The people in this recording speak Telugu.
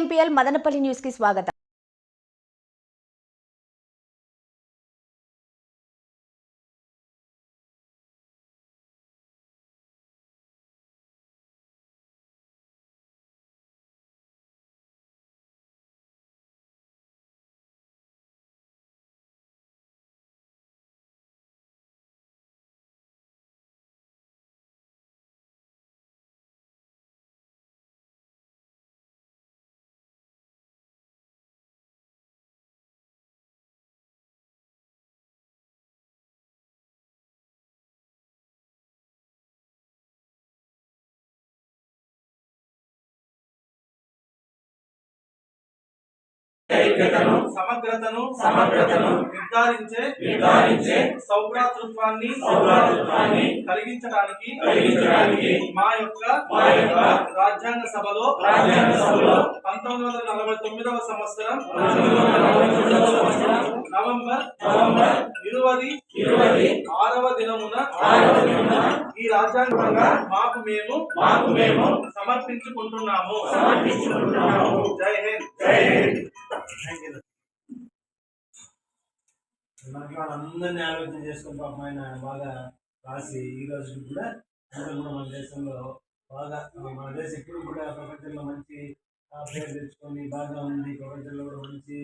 కేఎంపీఎల్ మదనపల్లి న్యూస్ కి స్వాగతం. సమగ్రతను నిర్ధారించే సౌభ్రాతృత్వాన్ని కలిగించడానికి మా యొక్క రాజ్యాంగ సభలో 1949వ సంవత్సరం నవంబర్ 26వ దినమున ఈ రాజ్యాంగంగా మాకు మేము సమర్పించుకుంటున్నాము. జై హింద్. అందరినీ ఆలోచన చేసుకుని పాపం ఆయన బాగా రాసి ఈ రోజు కూడా మన దేశంలో బాగా మన దేశం ఇప్పుడు కూడా ప్రపంచంలో మంచి పేరు తెచ్చుకొని బాగా ఉంది. ప్రపంచంలో కూడా మంచి